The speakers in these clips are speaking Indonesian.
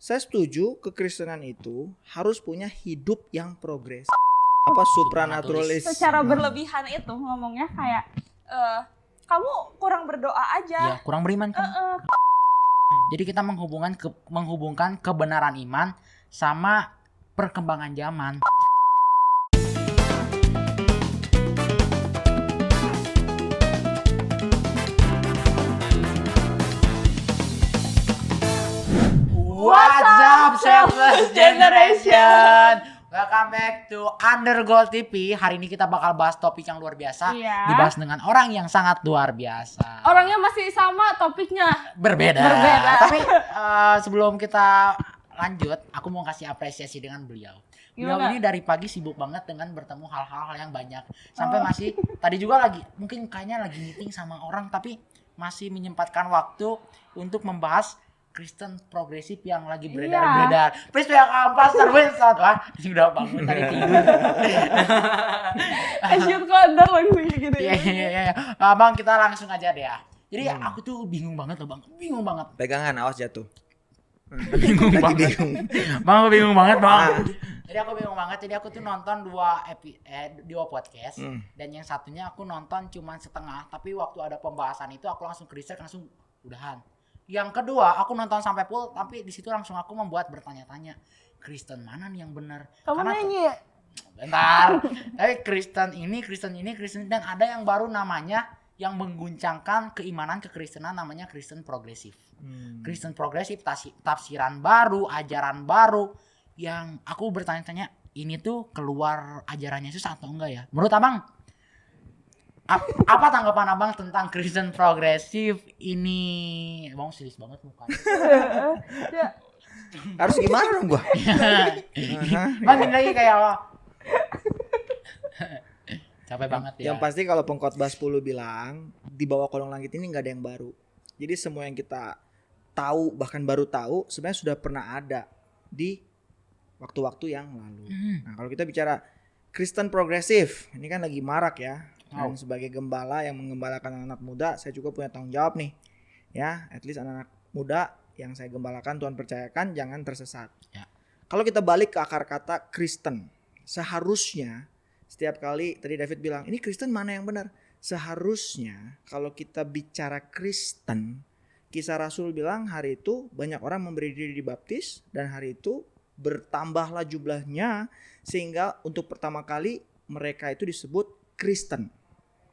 Saya setuju kekristenan itu harus punya hidup yang progres. Apa supranaturalis? Secara berlebihan itu ngomongnya kayak kamu kurang berdoa aja. Ya, kurang beriman kan. Jadi kita menghubungkan kebenaran iman sama perkembangan zaman. What's up, Selfless Generation? Welcome back to Undergold TV. Hari ini kita bakal bahas topik yang luar biasa. Iya. Dibahas dengan orang yang sangat luar biasa. Orangnya masih sama, topiknya Berbeda. Tapi sebelum kita lanjut, aku mau kasih apresiasi dengan beliau. Beliau Gimana? ini dari pagi sibuk banget dengan bertemu hal-hal yang banyak. Sampai masih tadi juga mungkin kayaknya lagi meeting sama orang, tapi masih menyempatkan waktu untuk membahas Kristen progresif yang lagi beredar-beredar. Please pihak kampas terwesat. Wah, ini udah bangun tadi tidur. shoot kondor langsung gitu. Iya. Bang, kita langsung aja deh ya. Jadi aku tuh bingung banget loh, Bang. Bingung banget. Pegangan, awas jatuh. Bingung Lagi banget. bingung. Bang, aku bingung banget, Bang. Jadi aku bingung banget. Jadi aku tuh nonton dua podcast. Dan yang satunya aku nonton cuma setengah. Tapi waktu ada pembahasan itu aku langsung ke riset, langsung udahan. Yang kedua, aku nonton sampai full, tapi di situ langsung aku membuat bertanya-tanya, Kristen mana nih yang benar? Kamu nyanyi ya? Bentar. Tapi Kristen ini, dan ada yang baru namanya yang mengguncangkan keimanan kekristenan, namanya Kristen progresif. Kristen progresif, tafsiran baru, ajaran baru, yang aku bertanya-tanya, ini tuh keluar ajarannya Yesus atau enggak ya? Menurut Abang, apa tanggapan Abang tentang Kristen progresif ini? Abang serius banget mukanya. Ya. Harus gimana dong gua? Bang, ini lagi kayak capek banget ya. Yang pasti kalau pengkhotbah 10 bilang di bawah kolong langit ini nggak ada yang baru. Jadi semua yang kita tahu, bahkan baru tahu, sebenarnya sudah pernah ada di waktu-waktu yang lalu. Nah, kalau kita bicara Kristen progresif, ini kan lagi marak ya. Dan sebagai gembala yang menggembalakan anak muda, saya juga punya tanggung jawab nih. Ya, at least anak-anak muda yang saya gembalakan, Tuhan percayakan jangan tersesat. Ya. Kalau kita balik ke akar kata Kristen, seharusnya setiap kali tadi David bilang, ini Kristen mana yang benar? Seharusnya kalau kita bicara Kristen, Kisah Rasul bilang hari itu banyak orang memberi diri dibaptis, dan hari itu bertambahlah jumlahnya sehingga untuk pertama kali mereka itu disebut Kristen.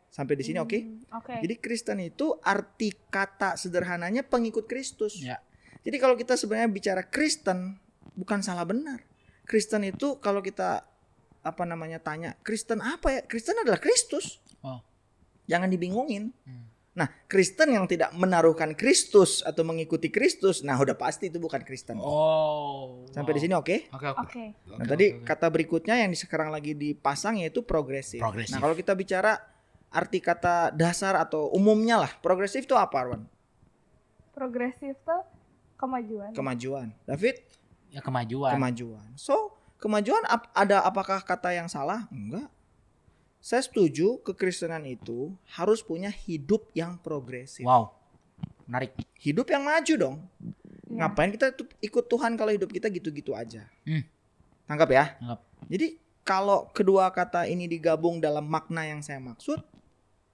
Sampai di sini oke? Jadi Kristen itu arti kata sederhananya pengikut Kristus. Ya. Jadi kalau kita sebenarnya bicara Kristen, bukan salah benar. Kristen itu kalau kita tanya, Kristen apa ya? Kristen adalah Kristus. Jangan dibingungin. Nah, Kristen yang tidak menaruhkan Kristus atau mengikuti Kristus, nah udah pasti itu bukan Kristen. Sampai di sini oke? Oke. Nah, tadi kata berikutnya yang sekarang lagi dipasang yaitu progresif. Nah, kalau kita bicara arti kata dasar atau umumnya lah, progresif itu apa, Arwan? Progresif tuh kemajuan. Kemajuan. David? Ya, kemajuan. So, kemajuan apakah kata yang salah? Enggak. Saya setuju kekristenan itu harus punya hidup yang progresif. Wow, menarik. Hidup yang maju dong. Ya. Ngapain kita ikut Tuhan kalau hidup kita gitu-gitu aja? Tangkap ya? Tangkap. Jadi kalau kedua kata ini digabung dalam makna yang saya maksud,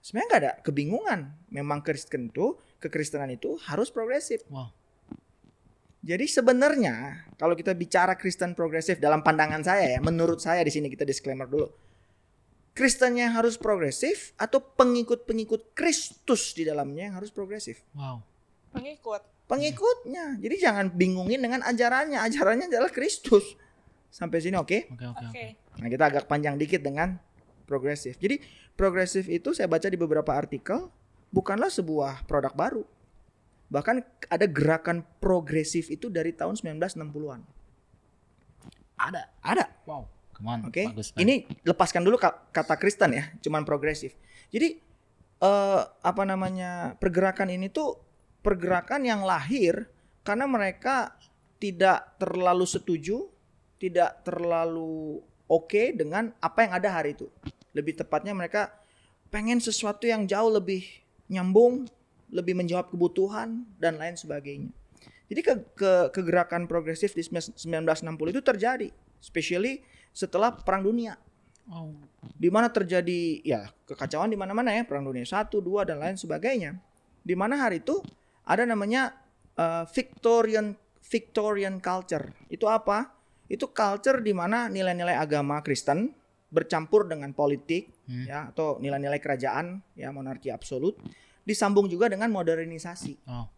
sebenarnya nggak ada kebingungan. Memang kekristenan itu harus progresif. Wow. Jadi sebenarnya kalau kita bicara Kristen progresif dalam pandangan saya ya, menurut saya di sini kita disclaimer dulu. Kristennya harus progresif atau pengikut-pengikut Kristus di dalamnya yang harus progresif? Wow. Pengikutnya. Jadi jangan bingungin dengan ajarannya. Ajarannya adalah Kristus. Sampai sini oke? Oke. Nah, kita agak panjang dikit dengan progresif. Jadi progresif itu saya baca di beberapa artikel bukanlah sebuah produk baru. Bahkan ada gerakan progresif itu dari tahun 1960-an. Ada. Wow. Come on. Oke. Bagus, Ini lepaskan dulu kata Kristen ya, cuman progresif. Jadi pergerakan ini tuh pergerakan yang lahir karena mereka tidak terlalu setuju, tidak terlalu oke dengan apa yang ada hari itu. Lebih tepatnya mereka pengen sesuatu yang jauh lebih nyambung, lebih menjawab kebutuhan dan lain sebagainya. Jadi kegerakan progresif di 1960 itu terjadi, especially setelah Perang Dunia. Oh. Di mana terjadi ya kekacauan di mana-mana ya, Perang Dunia 1, 2 dan lain sebagainya. Di mana hari itu ada namanya Victorian culture. Itu apa? Itu culture di mana nilai-nilai agama Kristen bercampur dengan politik ya, atau nilai-nilai kerajaan ya, monarki absolut, disambung juga dengan modernisasi. Oh.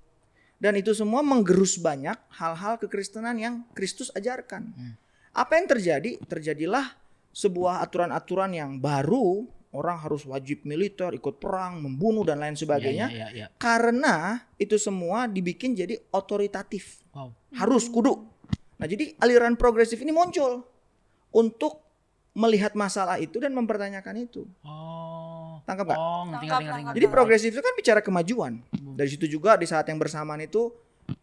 Dan itu semua menggerus banyak hal-hal kekristenan yang Kristus ajarkan. Apa yang terjadi? Terjadilah sebuah aturan-aturan yang baru, orang harus wajib militer, ikut perang, membunuh dan lain sebagainya. Ya. Karena itu semua dibikin jadi otoritatif. Wow. Harus kudu. Nah, jadi aliran progresif ini muncul untuk melihat masalah itu dan mempertanyakan itu. Oh. Tangkap nggak? Oh, ngerti. Jadi progresif itu kan bicara kemajuan. Dari situ juga di saat yang bersamaan itu,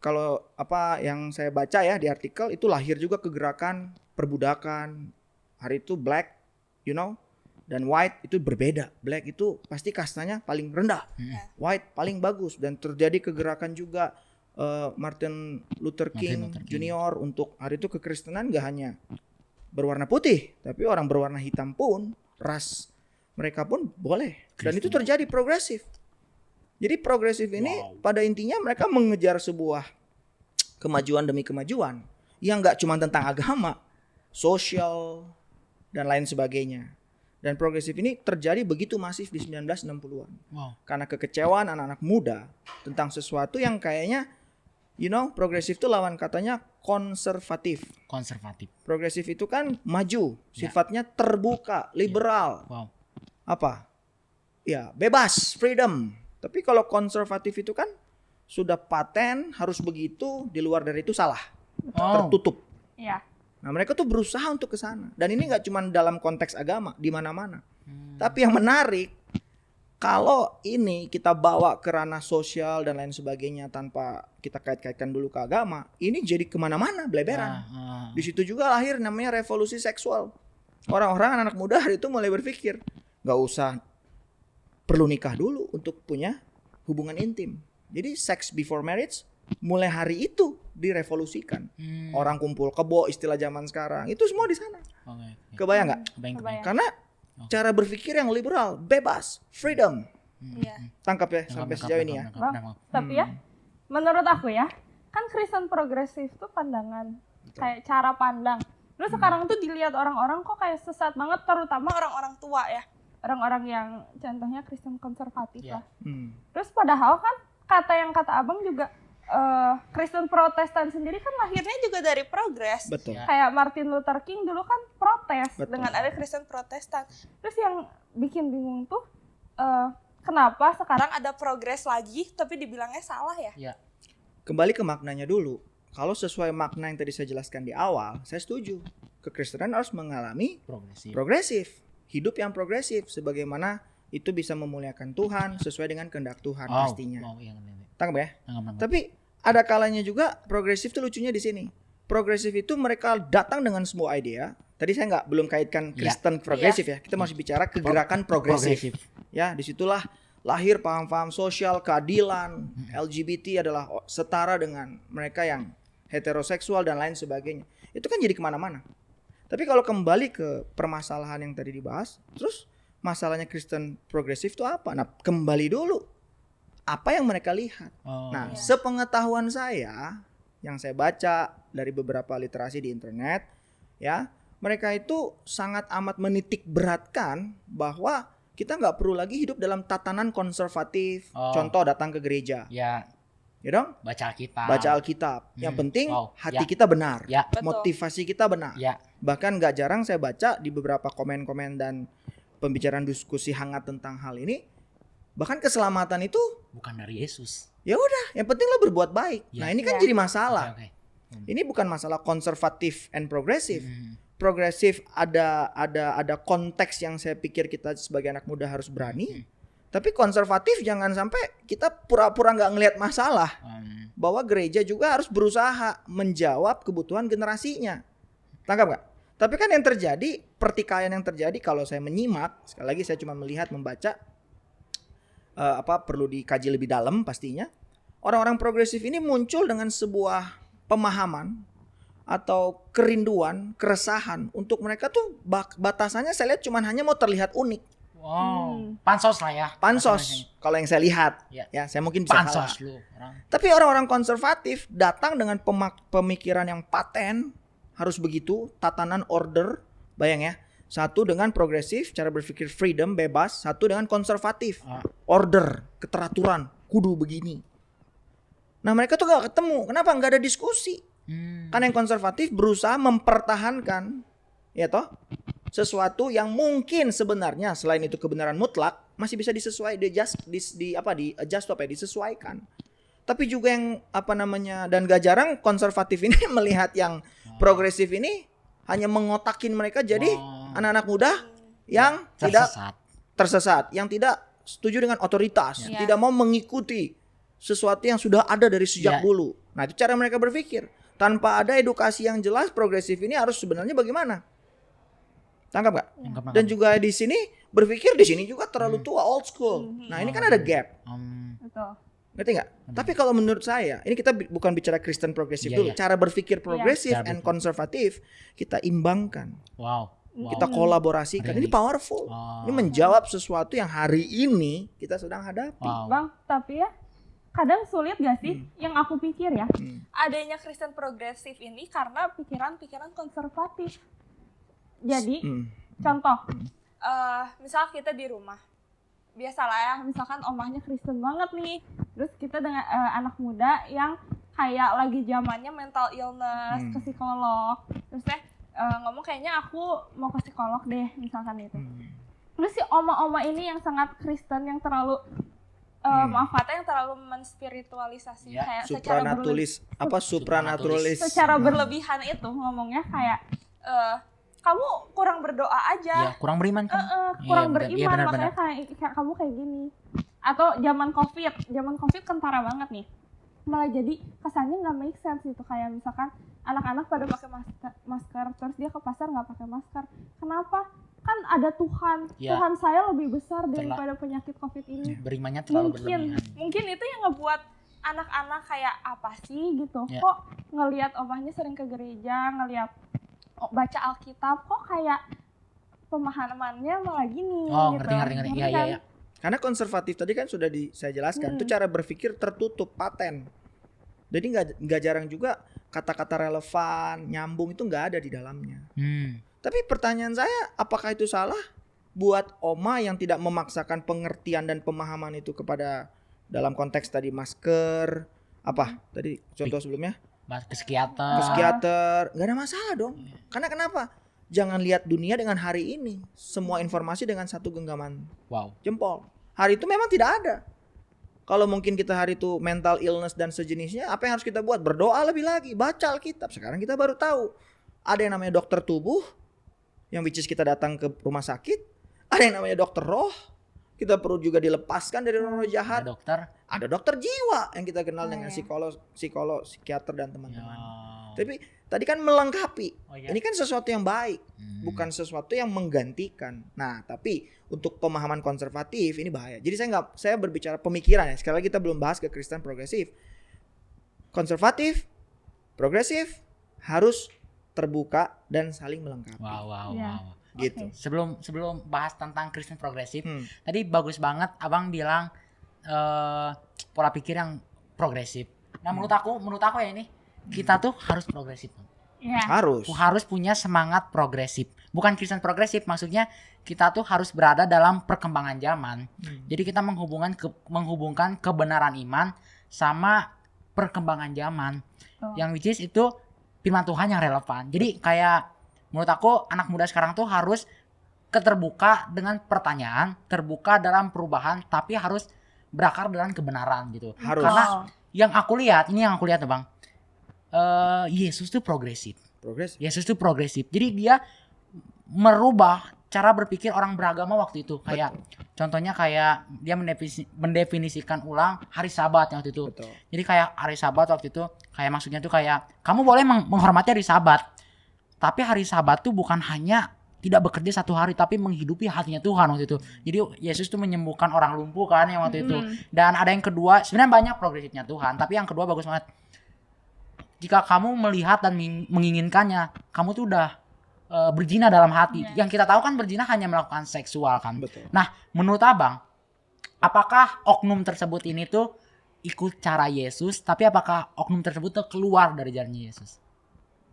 kalau apa yang saya baca ya di artikel itu lahir juga kegerakan perbudakan. Hari itu black, dan white itu berbeda. Black itu pasti kastanya paling rendah, white paling bagus. Dan terjadi kegerakan juga Martin Luther King Junior untuk hari itu kekristenan gak hanya berwarna putih, tapi orang berwarna hitam pun, ras mereka pun boleh. Dan itu terjadi progresif. Jadi progresif ini pada intinya mereka mengejar sebuah kemajuan demi kemajuan yang gak cuma tentang agama, sosial dan lain sebagainya. Dan progresif ini terjadi begitu masif di 1960-an. Wow. Karena kekecewaan anak-anak muda tentang sesuatu yang kayaknya progresif itu lawan katanya konservatif. Progresif itu kan maju, sifatnya terbuka, liberal. Wow. Apa? Ya, bebas, freedom. Tapi kalau konservatif itu kan sudah paten, harus begitu, di luar dari itu salah. Tertutup. Iya. Nah, mereka tuh berusaha untuk ke sana. Dan ini nggak cuma dalam konteks agama, di mana-mana. Tapi yang menarik, kalau ini kita bawa ke ranah sosial dan lain sebagainya tanpa kita kait-kaitkan dulu ke agama, ini jadi kemana-mana, bleberan. Di situ juga lahir namanya revolusi seksual. Orang-orang anak muda hari itu mulai berpikir, nggak usah perlu nikah dulu untuk punya hubungan intim. Jadi sex before marriage mulai hari itu direvolusikan. Orang kumpul kebo istilah zaman sekarang. Itu semua di sana. Kebayang nggak? Karena cara berpikir yang liberal, bebas, freedom. Tangkap ya sampai sejauh ini ya. Tapi ya, menurut aku ya, kan Kristen progresif tuh pandangan, kayak cara pandang. Terus sekarang tuh dilihat orang-orang kok kayak sesat banget, terutama orang-orang tua ya. Orang-orang yang contohnya Kristen konservatif lah. Terus padahal kan kata abang juga Kristen Protestan sendiri kan lahirnya juga dari progres. Betul. Kayak Martin Luther King dulu kan protes. Betul. Dengan ada Kristen Protestan. Terus yang bikin bingung tuh kenapa sekarang ada progres lagi tapi dibilangnya salah ya? Kembali ke maknanya dulu. Kalau sesuai makna yang tadi saya jelaskan di awal, saya setuju. Kekristenan harus mengalami progresif. Hidup yang progresif sebagaimana itu bisa memuliakan Tuhan sesuai dengan kehendak Tuhan pastinya. Tangkap ya? Tapi ada kalanya juga progresif itu lucunya di sini. Progresif itu mereka datang dengan sebuah idea. Tadi saya belum kaitkan Kristen progresif ya. Kita masih bicara kegerakan progresif. Ya, disitulah lahir paham-paham sosial, keadilan, LGBT adalah setara dengan mereka yang heteroseksual dan lain sebagainya. Itu kan jadi kemana-mana. Tapi kalau kembali ke permasalahan yang tadi dibahas, terus masalahnya Kristen progresif itu apa? Nah, kembali dulu. Apa yang mereka lihat? Sepengetahuan saya, yang saya baca dari beberapa literasi di internet, ya, mereka itu sangat amat menitik beratkan bahwa kita nggak perlu lagi hidup dalam tatanan konservatif. Contoh datang ke gereja. Ya dong? Baca Alkitab. Yang penting hati kita benar. Motivasi kita benar. Bahkan nggak jarang saya baca di beberapa komen-komen dan pembicaraan diskusi hangat tentang hal ini. Bahkan keselamatan itu bukan dari Yesus. Ya udah, yang penting lo berbuat baik. Nah, ini kan jadi masalah. Ini bukan masalah konservatif and progresif. Progresif ada konteks yang saya pikir kita sebagai anak muda harus berani. Tapi konservatif jangan sampai kita pura-pura nggak ngelihat masalah. Bahwa gereja juga harus berusaha menjawab kebutuhan generasinya. Tangkap nggak? Tapi kan yang terjadi, pertikaian yang terjadi kalau saya menyimak, sekali lagi saya cuma melihat, membaca, perlu dikaji lebih dalam pastinya. orang-orang progresif ini muncul dengan sebuah pemahaman atau kerinduan, keresahan untuk mereka tuh batasannya saya lihat cuman hanya mau terlihat unik. Wow, pansos lah ya. Pansos kalau yang saya lihat. Ya. Ya, saya mungkin bisa salah. Pansos lu. Tapi orang-orang konservatif datang dengan pemikiran yang paten, harus begitu, tatanan order, bayang ya. Satu dengan progresif, cara berpikir freedom, bebas. Satu dengan konservatif, order, keteraturan, kudu begini. Nah mereka tuh gak ketemu, kenapa? Gak ada diskusi. Kan yang konservatif berusaha mempertahankan, ya toh, sesuatu yang mungkin sebenarnya selain itu kebenaran mutlak masih bisa disesuaikan. Tapi juga yang dan gak jarang konservatif ini melihat yang progresif ini hanya mengotakin mereka jadi anak-anak muda yang tidak tersesat, yang tidak setuju dengan otoritas, tidak mau mengikuti sesuatu yang sudah ada dari sejak dulu. Nah, itu cara mereka berpikir. Tanpa ada edukasi yang jelas, progresif ini harus sebenarnya bagaimana? Tangkap gak? Dan juga di sini berpikir di sini juga terlalu tua, old school. Nah, ini kan ada gap. Betul. Ngerti nggak? Tapi kalau menurut saya, ini kita bukan bicara Kristen progresif dulu. Cara berpikir progresif and konservatif kita imbangkan. Kita kolaborasikan. Ini powerful. Ini menjawab sesuatu yang hari ini kita sedang hadapi. Bang, tapi ya kadang sulit gak sih yang aku pikir ya, adanya Kristen progresif ini karena pikiran-pikiran konservatif. Jadi contoh, misal kita di rumah, biasalah ya, misalkan omahnya Kristen banget nih, terus kita dengan anak muda yang kayak lagi zamannya mental illness, ke psikolog, terus ngomong kayaknya aku mau ke psikolog deh, misalkan itu. Terus si oma-oma ini yang sangat Kristen, yang terlalu maaf kata, yang terlalu menspiritualisasi kayak supranaturalis. Secara berlebihan itu ngomongnya kayak kamu kurang berdoa aja. Ya, kurang beriman kan? Kurang beriman, makanya kayak kamu kayak gini. Atau zaman COVID kentara banget nih. Malah jadi kesannya nggak make sense gitu, kayak misalkan anak-anak pada pakai masker, terus dia ke pasar nggak pakai masker. Kenapa? Kan ada Tuhan. Tuhan saya lebih besar daripada penyakit COVID ini. Berimannya terlalu berlebihan. Mungkin itu yang ngebuat anak-anak kayak apa sih gitu. Kok ngelihat omahnya sering ke gereja, ngelihat baca Alkitab, kok kayak pemahamannya malah gini gitu. Ngerti. Iya. Karena konservatif tadi kan sudah saya jelaskan, itu cara berpikir tertutup, paten. Jadi nggak jarang juga kata-kata relevan, nyambung itu nggak ada di dalamnya. Tapi pertanyaan saya, apakah itu salah buat oma yang tidak memaksakan pengertian dan pemahaman itu kepada dalam konteks tadi masker, apa tadi contoh sebelumnya? Ke psikiater, nggak ada masalah dong. Karena kenapa? Jangan lihat dunia dengan hari ini, semua informasi dengan satu genggaman jempol. Hari itu memang tidak ada. Kalau mungkin kita hari itu mental illness dan sejenisnya, apa yang harus kita buat? Berdoa lebih lagi, baca Alkitab. Sekarang kita baru tahu ada yang namanya dokter tubuh, yang which is kita datang ke rumah sakit. Ada yang namanya dokter roh, kita perlu juga dilepaskan dari roh jahat. Ada dokter jiwa yang kita kenal dengan psikolog, psikiater dan teman-teman. Tapi tadi kan melengkapi. Ini kan sesuatu yang baik, bukan sesuatu yang menggantikan. Nah, tapi untuk pemahaman konservatif ini bahaya. Jadi saya berbicara pemikiran ya. Sekali lagi kita belum bahas ke Kristen progresif. Konservatif, progresif harus terbuka dan saling melengkapi. Wow. Gitu. Sebelum bahas tentang Kristen progresif, tadi bagus banget Abang bilang pola pikir yang progresif. Nah, menurut aku ya ini kita tuh harus progresif. Harus punya semangat progresif. Bukan Kristen progresif, maksudnya kita tuh harus berada dalam perkembangan zaman. Jadi kita menghubungkan kebenaran iman sama perkembangan zaman. Yang which is itu firman Tuhan yang relevan. Jadi kayak menurut aku anak muda sekarang tuh harus keterbuka dengan pertanyaan, terbuka dalam perubahan, tapi harus berakar dalam kebenaran gitu. Karena yang aku lihat Bang, Yesus tuh progresif. Yesus tuh progresif. Jadi dia merubah cara berpikir orang beragama waktu itu. Kayak contohnya kayak dia mendefinisikan ulang hari Sabat waktu itu. Jadi kayak hari Sabat waktu itu kayak maksudnya tuh kayak kamu boleh menghormati hari Sabat. Tapi hari Sabat tuh bukan hanya tidak bekerja 1 hari tapi menghidupi hatinya Tuhan waktu itu. Jadi Yesus tuh menyembuhkan orang lumpuh kan yang waktu itu. Dan ada yang kedua, sebenarnya banyak progresifnya Tuhan, tapi yang kedua bagus banget. Jika kamu melihat dan menginginkannya, kamu tuh udah berzina dalam hati. Yang kita tahu kan berzina hanya melakukan seksual kan. Betul. Nah, menurut Abang, apakah oknum tersebut ini tuh ikut cara Yesus, tapi apakah oknum tersebut tuh keluar dari jalannya Yesus?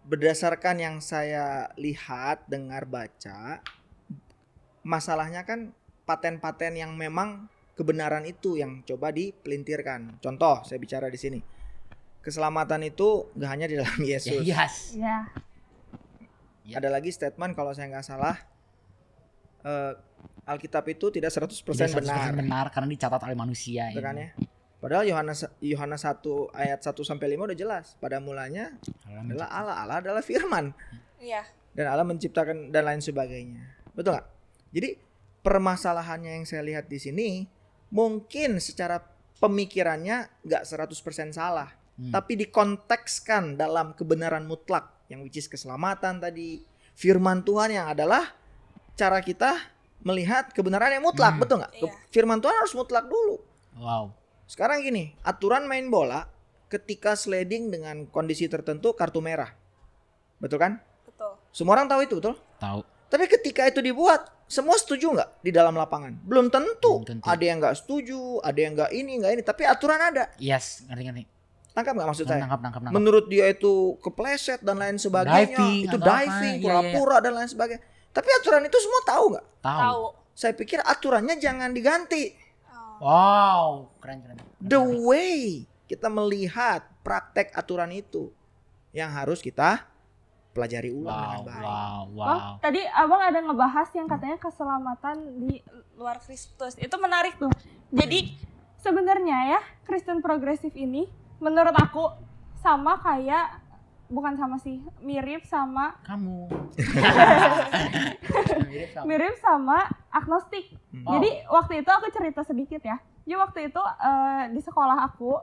Berdasarkan yang saya lihat, dengar, baca, masalahnya kan paten-paten yang memang kebenaran itu yang coba dipelintirkan. Contoh, saya bicara di sini. Keselamatan itu gak hanya di dalam Yesus. Yes. Ya. Ada lagi statement kalau saya nggak salah, Alkitab itu tidak 100% Tidak 100% benar. benar karena dicatat oleh manusia. Itu ini. kan ya. Padahal Yohanes 1 ayat 1 sampai 5 udah jelas. Pada mulanya adalah Allah. Allah adalah firman. Iya. Dan Allah menciptakan dan lain sebagainya. Betul nggak? Jadi permasalahannya yang saya lihat di sini mungkin secara pemikirannya nggak 100% salah. Tapi dikontekskan dalam kebenaran mutlak yang which is keselamatan tadi. Firman Tuhan yang adalah cara kita melihat kebenaran yang mutlak. Betul nggak? Iya. Firman Tuhan harus mutlak dulu. Wow. Sekarang gini, aturan main bola ketika sliding dengan kondisi tertentu kartu merah. Betul kan? Betul. Semua orang tahu itu, betul? Tahu. Tapi ketika itu dibuat, semua setuju nggak di dalam lapangan? Belum tentu. Belum tentu. Ada yang nggak setuju, ada yang nggak ini. Tapi aturan ada. Yes, ngerti. Tangkap nggak maksud saya? Nangkap. Menurut dia itu kepleset dan lain sebagainya. Diving, itu atau apa, diving, iya, pura-pura dan lain sebagainya. Tapi aturan itu semua tahu nggak? Tahu. Saya pikir aturannya jangan diganti. Wow, keren. The way kita melihat praktek aturan itu yang harus kita pelajari ulang dengan baik. Wow. Bang, tadi abang ada ngebahas yang katanya keselamatan di luar Kristus. Itu menarik tuh. Jadi sebenarnya ya Kristen progresif ini menurut aku sama kayak, bukan sama sih, mirip sama Kamu. mirip sama agnostik. Wow. Jadi waktu itu aku cerita sedikit ya. Jadi waktu itu di sekolah aku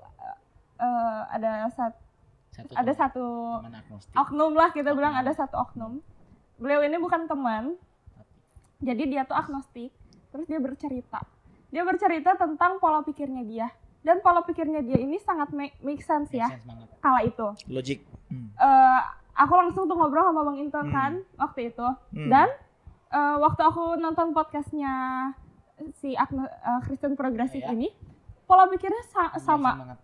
ada satu teman agnostik. oknum lah, kita bilang Oknum. ada satu oknum. Beliau ini bukan teman. Jadi dia tuh agnostik. Terus dia bercerita. Dia bercerita tentang pola pikirnya dia. Dan pola pikirnya dia ini sangat make sense ya Make sense banget. kala itu. Logik. Aku langsung tuh ngobrol sama Bang Inton kan waktu itu. Dan waktu aku nonton podcastnya si Kristen progresif Ya. ini, pola pikirnya sama. Banget.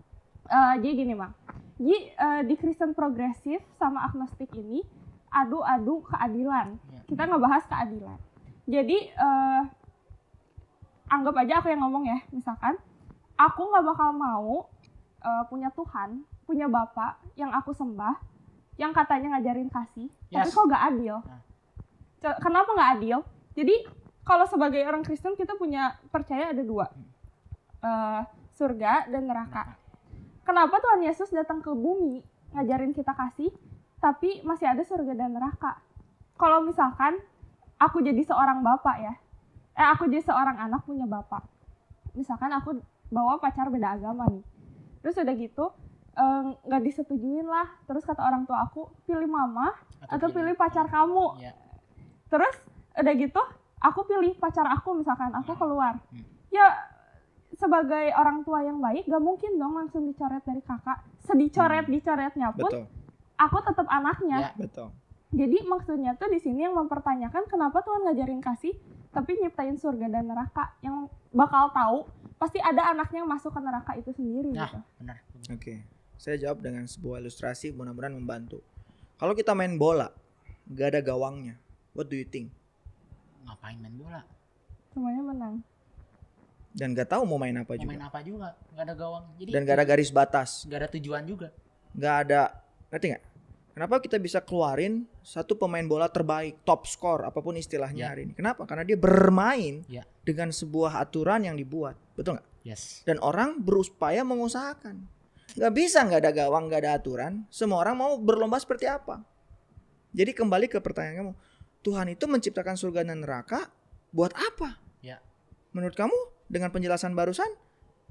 Jadi gini Bang, jadi di Kristen progresif sama agnostik ini adu keadilan. Ya. Kita ngebahas keadilan. Jadi anggap aja aku yang ngomong ya, misalkan aku nggak bakal mau punya Tuhan, punya Bapa yang aku sembah, yang katanya ngajarin kasih, tapi Yes. kok nggak adil. Kenapa nggak adil? Jadi kalau sebagai orang Kristen kita punya percaya ada dua, surga dan neraka. Kenapa Tuhan Yesus datang ke bumi ngajarin kita kasih, tapi masih ada surga dan neraka? Kalau misalkan aku jadi seorang bapak ya, aku jadi seorang anak punya bapak. Misalkan aku bawa pacar beda agama nih, terus udah gitu nggak disetujuin lah. Terus kata orang tua aku, pilih mama atau pilih pacar kamu. Ya. Terus udah gitu aku pilih pacar aku, misalkan aku keluar. Ya sebagai orang tua yang baik gak mungkin dong langsung dicoret dari kakak. Dicoretnya pun Betul. aku tetap anaknya. Ya. Betul. Jadi maksudnya tuh di sini yang mempertanyakan kenapa Tuhan ngajarin kasih tapi nyiptain surga dan neraka, yang bakal tahu pasti ada anaknya yang masuk ke neraka itu sendiri Nah, gitu. benar. Oke. Saya jawab dengan sebuah ilustrasi, mudah-mudahan membantu. Kalau kita main bola, gak ada gawangnya. What do you think? Ngapain main bola? Semuanya menang. Dan gak tahu mau main apa Mau main juga. apa juga? Gak ada gawang. Jadi Dan gak ada garis batas. gak ada tujuan juga. Gak ada, ngerti gak? Kenapa kita bisa keluarin satu pemain bola terbaik, top score, apapun istilahnya Ya. hari ini? Kenapa? Karena dia bermain Ya. dengan sebuah aturan yang dibuat. Betul gak? Yes. Dan orang berupaya mengusahakan. Gak bisa gak ada gawang, gak ada aturan. Semua orang mau berlomba seperti apa? Jadi kembali ke pertanyaan kamu. Tuhan itu menciptakan surga dan neraka buat apa? Ya. Menurut kamu dengan penjelasan barusan,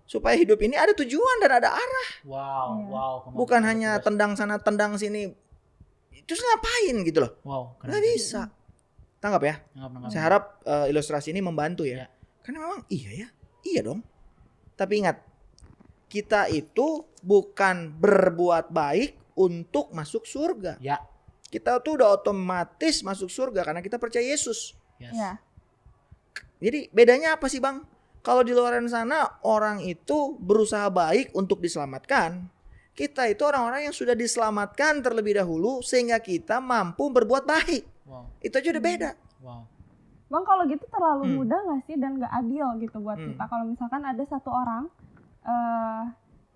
supaya hidup ini ada tujuan dan ada arah. Wow. Bukan hanya tendang sana tendang sini. Terus ngapain gitu loh? Wow. Gak bisa. Tangkap ya? Nggak. Saya harap ilustrasi ini membantu ya. Ya. Karena memang iya ya. Iya dong. Tapi ingat, kita itu bukan berbuat baik untuk masuk surga. Ya. Kita tuh udah otomatis masuk surga karena kita percaya Yesus. Yes. Ya. Jadi bedanya apa sih Bang? Kalau di luar sana orang itu berusaha baik untuk diselamatkan. Kita itu orang-orang yang sudah diselamatkan terlebih dahulu sehingga kita mampu berbuat baik. Wow. Itu aja udah beda. Wow. Bang, kalau gitu terlalu mudah nggak sih dan nggak adil gitu buat kita? Kalau misalkan ada satu orang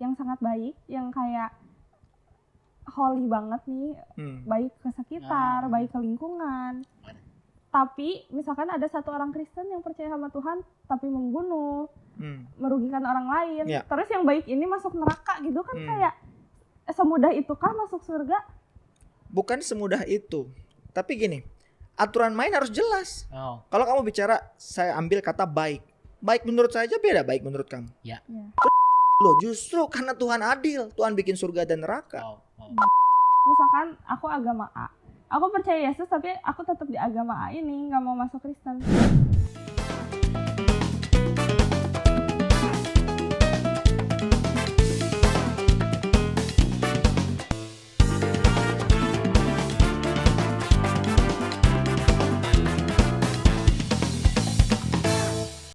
yang sangat baik, yang kayak holy banget nih, baik ke sekitar, baik ke lingkungan. Tapi misalkan ada satu orang Kristen yang percaya sama Tuhan, tapi membunuh, merugikan orang lain. Ya. Terus yang baik ini masuk neraka gitu kan kayak semudah itu kah masuk surga? Bukan semudah itu. Tapi gini, aturan main harus jelas. Oh. Kalau kamu bicara, saya ambil kata baik. Baik menurut saya aja beda baik menurut kamu. Ya. Ya. Loh justru karena Tuhan adil. Tuhan bikin surga dan neraka. Wow. Wow. Misalkan aku agama A, aku percaya Yesus tapi aku tetap di agama A ini, nggak mau masuk Kristen.